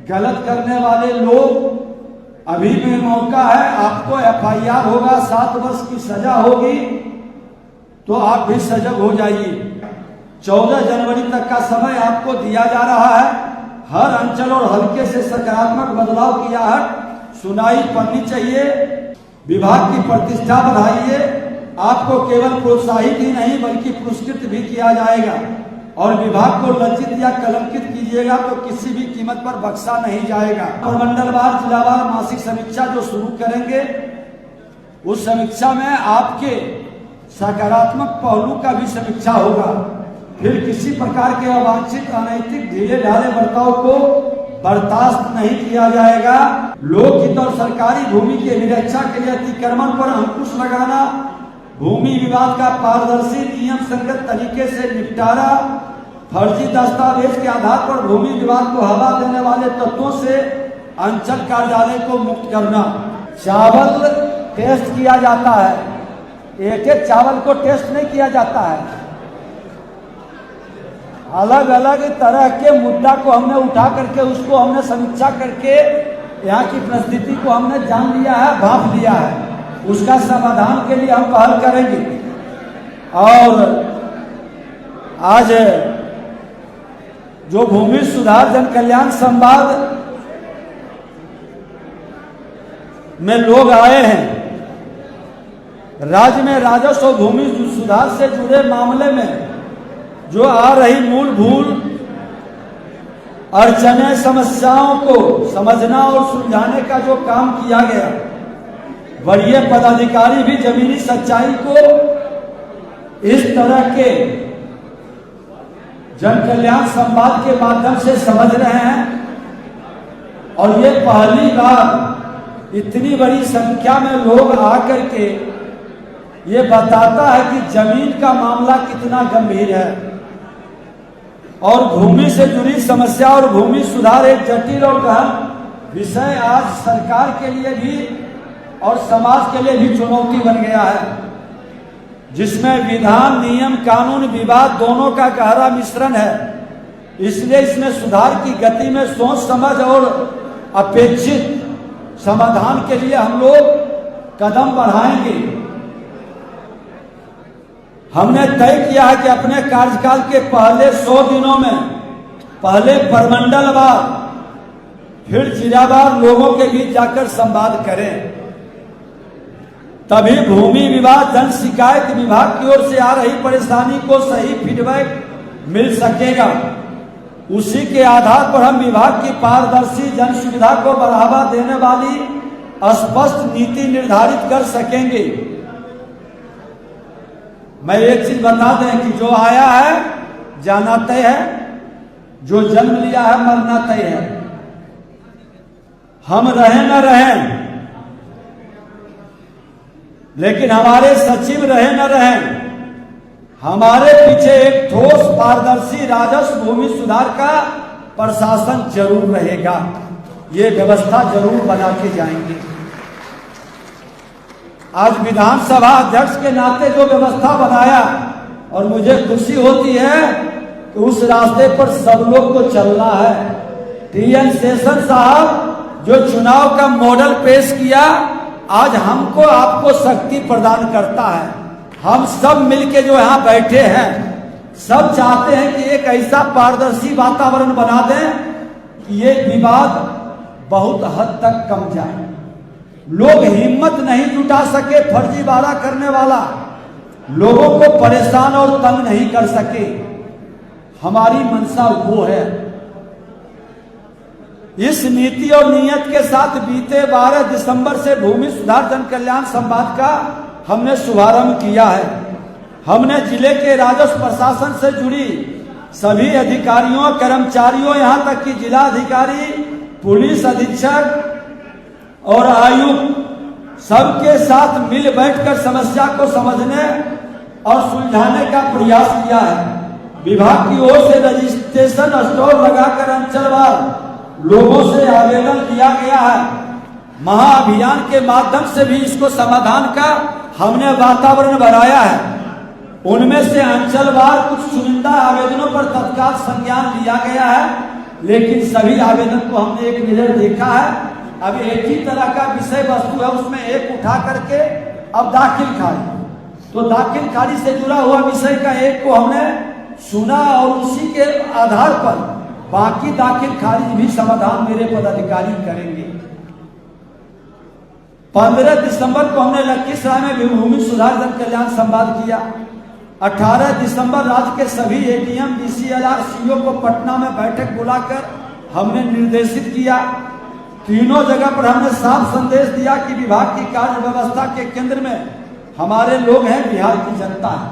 गलत करने वाले लोग अभी भी मौका है, आपको FIR होगा, 7 वर्ष की सजा होगी, तो आप भी सजग हो जाइए। 14 जनवरी तक का समय आपको दिया जा रहा है। हर अंचल और हल्के से सकारात्मक बदलाव की आहट सुनाई पड़नी चाहिए। विभाग की प्रतिष्ठा बढ़ाइए। आपको केवल प्रोत्साहित ही नहीं बल्कि पुरस्कृत भी किया जाएगा, और विभाग को लज्जित या कलंकित कीजिएगा तो किसी भी कीमत पर बख्शा नहीं जाएगा। प्रमंडलवार जिलावार मासिक समीक्षा जो शुरू करेंगे, उस समीक्षा में आपके सकारात्मक पहलू का भी समीक्षा होगा। फिर किसी प्रकार के अवांछित अनैतिक ढीले ढाले बर्ताव को बर्दाश्त नहीं किया जाएगा। लोकहित और सरकारी भूमि के निरीक्षा के लिए अतिक्रमण पर अंकुश लगाना, भूमि विवाद का पारदर्शी नियम संगत तरीके से निपटारा, फर्जी दस्तावेज के आधार पर भूमि विवाद को हवा देने वाले तत्वों से अंचल कार्यालय को मुक्त करना। चावल टेस्ट किया जाता है, एक एक चावल को टेस्ट नहीं किया जाता है। अलग अलग तरह के मुद्दा को हमने उठा करके उसको हमने समीक्षा करके यहाँ की परिस्थिति को हमने जान लिया है, भांप लिया है। उसका समाधान के लिए हम पहल करेंगे। और आज जो भूमि सुधार जन कल्याण संवाद में लोग आए हैं, राज्य में राजस्व और भूमि सुधार से जुड़े मामले में जो आ रही मूलभूत अड़चने समस्याओं को समझना और सुलझाने का जो काम किया गया, वरीय पदाधिकारी भी जमीनी सच्चाई को इस तरह के जन कल्याण संवाद के माध्यम से समझ रहे हैं। और ये पहली बार इतनी बड़ी संख्या में लोग आकर के ये बताता है कि जमीन का मामला कितना गंभीर है और भूमि से जुड़ी समस्या और भूमि सुधार एक जटिल और गहन विषय आज सरकार के लिए भी और समाज के लिए भी चुनौती बन गया है, जिसमें विधान, नियम, कानून, विवाद दोनों का गहरा मिश्रण है। इसलिए इसमें सुधार की गति में सोच समझ और अपेक्षित समाधान के लिए हम लोग कदम बढ़ाएंगे। हमने तय किया है कि अपने कार्यकाल के पहले 100 दिनों में पहले प्रमंडलवार फिर जिलावार लोगों के बीच जाकर संवाद करें, तभी भूमि विवाद जन शिकायत विभाग की ओर से आ रही परेशानी को सही फीडबैक मिल सकेगा। उसी के आधार पर हम विभाग की पारदर्शी जन सुविधा को बढ़ावा देने वाली स्पष्ट नीति निर्धारित कर सकेंगे। मैं एक चीज बता दें कि जो आया है जाना तय है, जो जन्म लिया है मरना तय है। हम रहें न रहें, लेकिन हमारे सचिव रहे न रहें, हमारे पीछे एक ठोस पारदर्शी राजस्व भूमि सुधार का प्रशासन जरूर रहेगा। ये व्यवस्था जरूर बना के जाएंगे। आज विधानसभा अध्यक्ष के नाते जो व्यवस्था बनाया, और मुझे खुशी होती है कि उस रास्ते पर सब लोग को चलना है। TN शेषन साहब जो चुनाव का मॉडल पेश किया, आज हमको आपको शक्ति प्रदान करता है। हम सब मिलके जो यहाँ बैठे हैं, सब चाहते हैं कि एक ऐसा पारदर्शी वातावरण बना दें कि ये विवाद बहुत हद तक कम जाए। लोग हिम्मत नहीं जुटा सके, फर्जीवाड़ा करने वाला लोगों को परेशान और तंग नहीं कर सके। हमारी मंशा वो है। इस नीति और नियत के साथ बीते 12 दिसंबर से भूमि सुधार जन कल्याण संवाद का हमने शुभारंभ किया है। हमने जिले के राजस्व प्रशासन से जुड़ी सभी अधिकारियों, कर्मचारियों, यहाँ तक कि जिला अधिकारी, पुलिस अधीक्षक और आयुक्त सबके साथ मिल बैठकर समस्या को समझने और सुलझाने का प्रयास किया है। विभाग की ओर से रजिस्ट्रेशन स्टॉल लगाकर अंचलवार लोगों से आवेदन किया गया है। महाअभियान के माध्यम से भी इसको समाधान का हमने वातावरण बनाया है। उनमें से अंचलवार कुछ चुनिंदा आवेदनों पर तत्काल संज्ञान लिया गया है लेकिन सभी आवेदन को हमने एक नजर देखा है। अब एक ही तरह का विषय वस्तु है, उसमें एक उठा करके अब दाखिल खारिज, तो दाखिल खारिज से जुड़ा हुआ विषय का एक को हमने सुना और उसी के आधार पर बाकी दाखिल खारिज भी समाधान मेरे पदाधिकारी करेंगे। 15 दिसंबर को हमने लखीसराय में भूमि सुधार जन कल्याण संवाद किया। 18 दिसंबर राज्य के सभी एडीएम, डीसीएलआर, सीओ को पटना में बैठक बुलाकर हमने निर्देशित किया। तीनों जगह पर हमने साफ संदेश दिया कि विभाग की कार्य व्यवस्था के केंद्र में हमारे लोग हैं, बिहार की जनता है।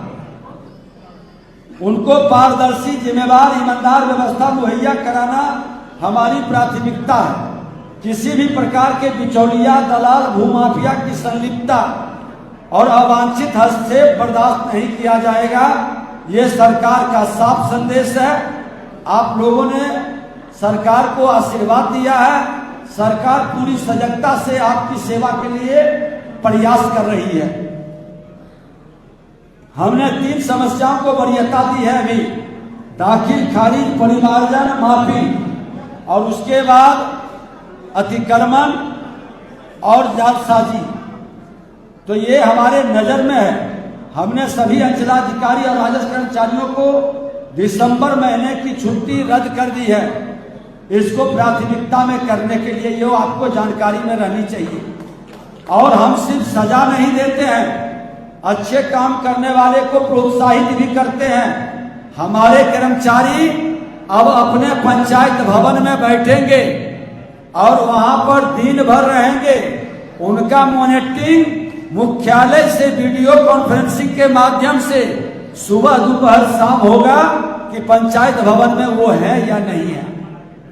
उनको पारदर्शी, जिम्मेवार, ईमानदार व्यवस्था मुहैया कराना हमारी प्राथमिकता है। किसी भी प्रकार के बिचौलिया, दलाल, भूमाफिया की संलिप्तता और अवांछित हस्तक्षेप बर्दाश्त नहीं किया जाएगा। ये सरकार का साफ संदेश है। आप लोगों ने सरकार को आशीर्वाद दिया है। सरकार पूरी सजगता से आपकी सेवा के लिए प्रयास कर रही है। हमने 3 समस्याओं को वरीयता दी है अभी, दाखिल खारिज, परिमार्जन, माफी, और उसके बाद अतिक्रमण और जालसाजी। तो ये हमारे नजर में है। हमने सभी अंचलाधिकारी और राजस्व कर्मचारियों को दिसंबर महीने की छुट्टी रद्द कर दी है। इसको प्राथमिकता में करने के लिए ये आपको जानकारी में रहनी चाहिए। और हम सिर्फ सजा नहीं देते हैं, अच्छे काम करने वाले को प्रोत्साहित भी करते हैं। हमारे कर्मचारी अब अपने पंचायत भवन में बैठेंगे और वहां पर दिन भर रहेंगे। उनका मॉनिटरिंग मुख्यालय से वीडियो कॉन्फ्रेंसिंग के माध्यम से सुबह, दोपहर, शाम होगा कि पंचायत भवन में वो है या नहीं है।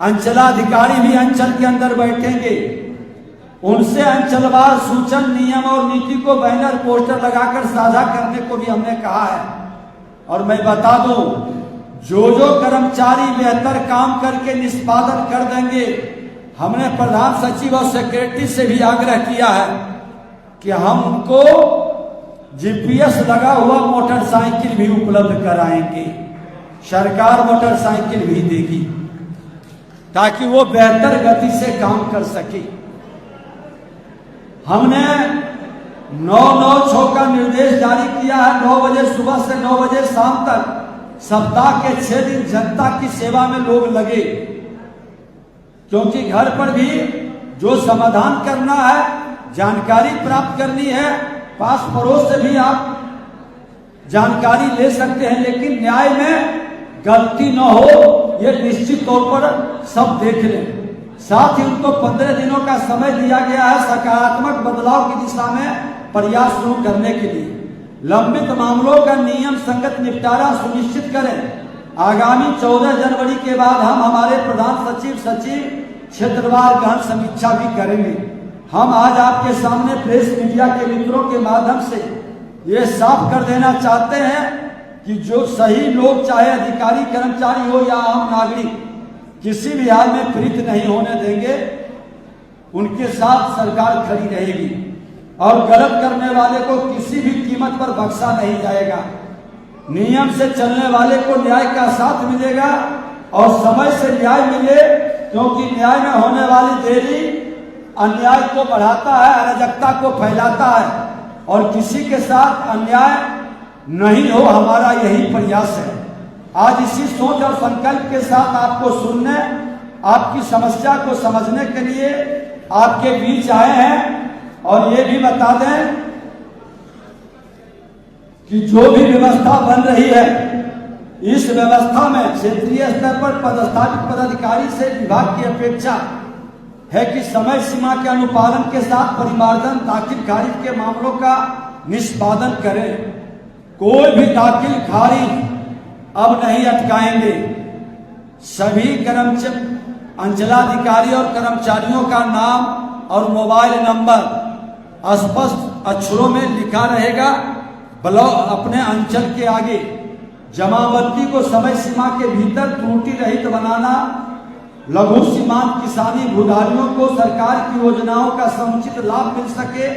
अंचलाधिकारी भी अंचल के अंदर बैठेंगे। उनसे अंचलवार सूचन, नियम और नीति को बैनर, पोस्टर लगाकर साझा करने को भी हमने कहा है। और मैं बता दूं, जो कर्मचारी बेहतर काम करके निष्पादन कर देंगे, हमने प्रधान सचिव और सेक्रेटरी से भी आग्रह किया है कि हम उनको जीपीएस लगा हुआ मोटरसाइकिल भी उपलब्ध कराएंगे। सरकार मोटरसाइकिल भी देगी ताकि वो बेहतर गति से काम कर सके। हमने 9-9-6 का निर्देश जारी किया है। 9 बजे सुबह से 9 बजे शाम तक सप्ताह के 6 दिन जनता की सेवा में लोग लगे, क्योंकि घर पर भी जो समाधान करना है, जानकारी प्राप्त करनी है, पास पड़ोस से भी आप जानकारी ले सकते हैं, लेकिन न्याय में गलती न हो ये निश्चित तौर पर सब देख लें। साथ ही उनको 15 दिनों का समय दिया गया है सकारात्मक बदलाव की दिशा में प्रयास शुरू करने के लिए। लंबित मामलों का नियम संगत निपटारा सुनिश्चित करें। आगामी 14 जनवरी के बाद हम हमारे प्रधान सचिव क्षेत्रवार गहन समीक्षा भी करेंगे। हम आज आपके सामने प्रेस मीडिया के मित्रों के माध्यम से ये साफ कर देना चाहते हैं कि जो सही लोग, चाहे अधिकारी कर्मचारी हो या आम नागरिक, किसी भी हाल में प्रीत नहीं होने देंगे। उनके साथ सरकार खड़ी रहेगी और गलत करने वाले को किसी भी कीमत पर बख्शा नहीं जाएगा। नियम से चलने वाले को न्याय का साथ मिलेगा और समय से न्याय मिले, क्योंकि न्याय में होने वाली देरी अन्याय को बढ़ाता है, अराजकता को फैलाता है, और किसी के साथ अन्याय नहीं हो, हमारा यही प्रयास है। आज इसी सोच और संकल्प के साथ आपको सुनने, आपकी समस्या को समझने के लिए आपके बीच आए हैं। और ये भी बता दें कि जो भी व्यवस्था बन रही है, इस व्यवस्था में क्षेत्रीय स्तर पर पदस्थापित पदाधिकारी से विभाग की अपेक्षा है कि समय सीमा के अनुपालन के साथ परिमार्जन, दाखिल खारिज के मामलों का निष्पादन करें। कोई भी दाखिल खारिज अब नहीं अटकाएंगे। सभी अंचलाधिकारी और कर्मचारियों का नाम और मोबाइल नंबर स्पष्ट अक्षरों में लिखा रहेगा। ब्लॉक अपने अंचल के आगे जमाबंदी को समय सीमा के भीतर त्रुटि रहित बनाना, लघु सीमांत किसानी भूधारियों को सरकार की योजनाओं का समुचित लाभ मिल सके।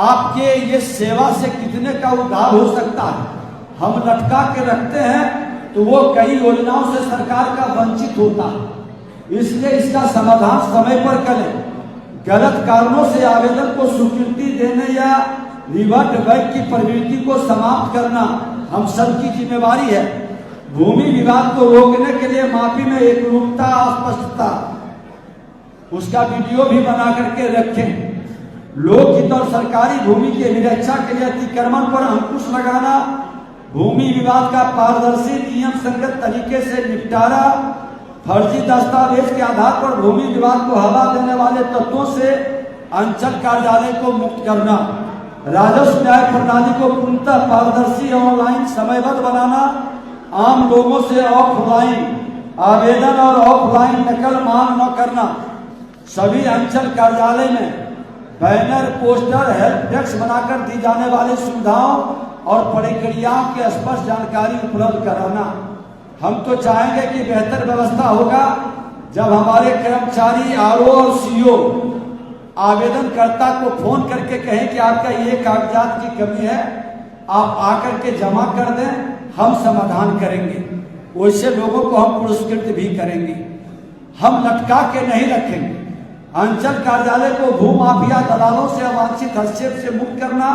आपके ये सेवा से कितने का उद्धार हो सकता है, हम लटका के रखते हैं तो वो कई योजनाओं से सरकार का वंचित होता है। इसलिए इसका समाधान समय पर करें। गलत कारणों से आवेदन को स्वीकृति देने या रिवर्ट बैक की प्रवृत्ति को समाप्त करना हम सबकी जिम्मेवारी है। भूमि विवाद को रोकने के लिए माफी में एकरूपता, स्पष्टता, उसका वीडियो भी बना करके रखें। लोकहित और सरकारी भूमि के निरीक्षा के लिए अतिक्रमण पर अंकुश लगाना, भूमि विवाद का पारदर्शी नियम संगत तरीके से निपटारा, फर्जी दस्तावेज के आधार पर भूमि विवाद को हवा देने वाले तत्वों से अंचल कार्यालय को मुक्त करना, राजस्व न्याय प्रणाली को पूर्णतः पारदर्शी ऑनलाइन समयबद्ध बनाना, आम लोगों से ऑफलाइन आवेदन और ऑफलाइन नकल मांग न करना, सभी अंचल कार्यालय में बैनर, पोस्टर, हेल्प डेस्क बनाकर दी जाने वाली सुविधाओं और प्रक्रियाओं की स्पष्ट जानकारी उपलब्ध कराना। हम तो चाहेंगे कि बेहतर व्यवस्था होगा जब हमारे कर्मचारी आरओ और सीओ आवेदनकर्ता को फोन करके कहें कि आपका ये कागजात की कमी है, आप आकर के जमा कर दें, हम समाधान करेंगे। वैसे लोगों को हम पुरस्कृत भी करेंगे। हम लटका के नहीं रखेंगे। अंचल कार्यालय को भूमाफिया दलालों से अवांछित हस्तक्षेप से मुक्त करना,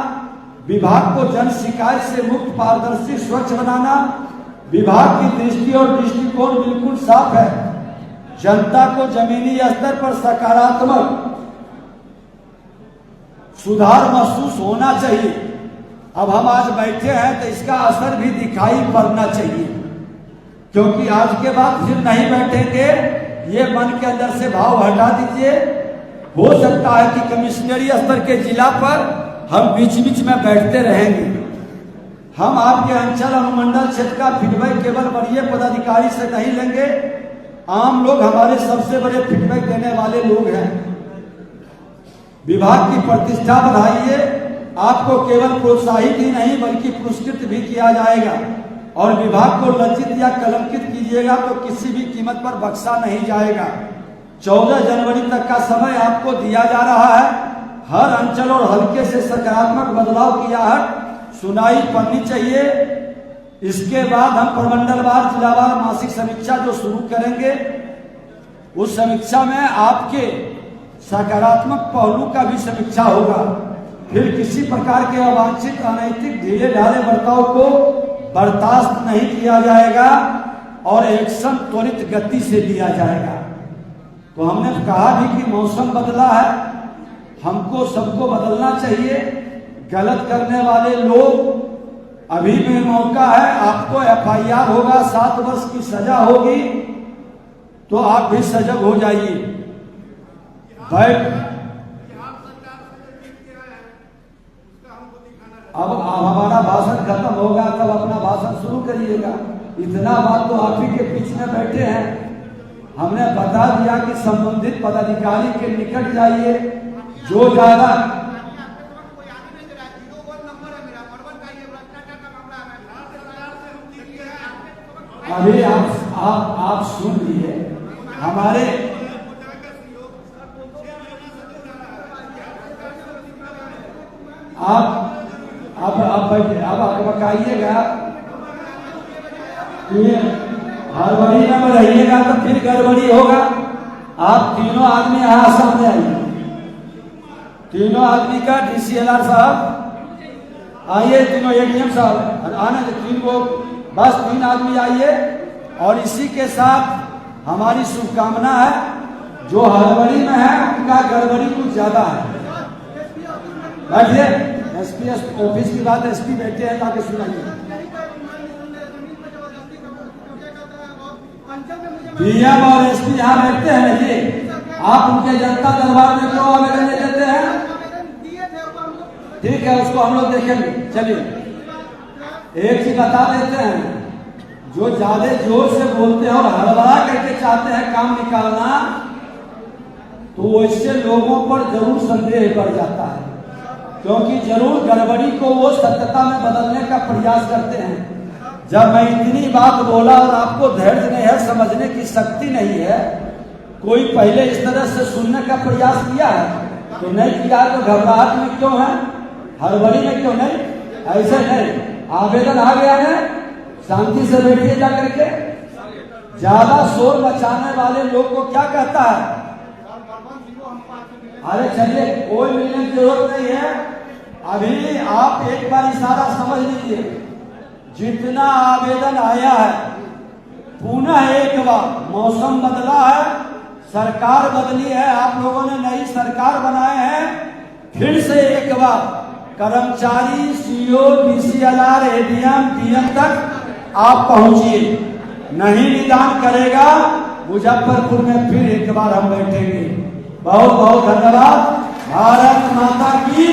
विभाग को जन शिकायत से मुक्त, पारदर्शी, स्वच्छ बनाना। विभाग की दृष्टि और दृष्टिकोण बिल्कुल साफ है। जनता को जमीनी स्तर पर सकारात्मक सुधार महसूस होना चाहिए। अब हम आज बैठे हैं तो इसका असर भी दिखाई पड़ना चाहिए, क्योंकि आज के बाद फिर नहीं बैठेंगे। ये मन के अंदर से भाव हटा दीजिए। हो सकता है कि कमिश्नरी स्तर के जिला पर हम बीच बीच में बैठते रहेंगे। हम आपके अंचल अनुमंडल क्षेत्र का फीडबैक केवल वरीय पदाधिकारी से नहीं लेंगे। आम लोग हमारे सबसे बड़े फीडबैक देने वाले लोग हैं। विभाग की प्रतिष्ठा बढ़ाइए। आपको केवल प्रोत्साहित ही नहीं बल्कि पुरस्कृत भी किया जाएगा, और विभाग को लज्जित या कलंकित कीजिएगा तो किसी भी कीमत पर बख्शा नहीं जाएगा। 14 जनवरी तक का समय आपको दिया जा रहा है। हर अंचल और हल्के से सकारात्मक बदलाव की आहट सुनाई पड़नी चाहिए। इसके बाद हम प्रमंडलवार, जिलावार मासिक समीक्षा जो शुरू करेंगे, उस समीक्षा में आपके सकारात्मक पहलू का भी समीक्षा होगा। फिर किसी प्रकार के अवांछित, अनैतिक, ढीले ढाले बर्ताव को बर्दाश्त नहीं किया जाएगा और एक्शन त्वरित गति से लिया जाएगा। तो हमने कहा भी कि मौसम बदला है, हमको सबको बदलना चाहिए। गलत करने वाले लोग, अभी भी मौका है। आपको एफआईआर होगा, 7 वर्ष की सजा होगी, तो आप भी सजग हो जाइए। बैठ अब हमारा भाषण खत्म होगा तब अपना भाषण शुरू करिएगा। इतना बात तो आप ही के बीच में बैठे हैं। हमने बता दिया कि संबंधित पदाधिकारी के निकट जाइए। जो ज्यादा अभी आप सुन लिए हमारे अब बताइएगा ये हड़बड़ी में रहिएगा तो फिर गड़बड़ी होगा। आप तीनों आदमी यहाँ सामने आइए। तीनों आदमी का डीसीएलआर साहब आइए, तीनों एडीएम साहब आना, 3 को बस 3 आदमी आइए। और इसी के साथ हमारी शुभकामना है, जो हड़बड़ी में है उनका गड़बड़ी कुछ ज्यादा है। बैठिए, एसपी ऑफिस की बात एसपी बैठे हैं, ताकि सुनाइए। डीएम और एसपी यहाँ बैठते हैं जी। आप उनके जनता दरबार में क्यों आवेदन नहीं देते हैं? ठीक है, उसको हम लोग देखेंगे। चलिए एक चीज बता देते हैं, जो ज्यादा जोर से बोलते हैं और हड़बड़ा करके चाहते हैं काम निकालना, तो वैसे लोगों पर जरूर संदेह बढ़ जाता है, क्योंकि जरूर गड़बड़ी को वो सत्यता में बदलने का प्रयास करते हैं। जब मैं इतनी बात बोला और आपको धैर्य नहीं है, समझने की शक्ति नहीं है, कोई पहले इस तरह से सुनने का प्रयास किया है? तो नहीं किया, तो घबराहट में क्यों है, हड़बड़ी में क्यों नहीं? ऐसे नहीं, आवेदन आ गया है, शांति से बैठिए जा करके। ज्यादा शोर मचाने वाले लोग को क्या कहता है? अरे चलिए, कोई मिलने की जरूरत नहीं है। अभी आप एक बार इशारा समझ लीजिए, जितना आवेदन आया है पुनः एक बार, मौसम बदला है, सरकार बदली है, आप लोगों ने नई सरकार बनाए हैं, फिर से एक बार कर्मचारी सीओ डीसीएलआर एडीएम डीएम तक आप पहुंचिए। नहीं निदान करेगा मुजफ्फरपुर में फिर एक बार हम बैठेंगे। बहुत बहुत धन्यवाद। भारत माता की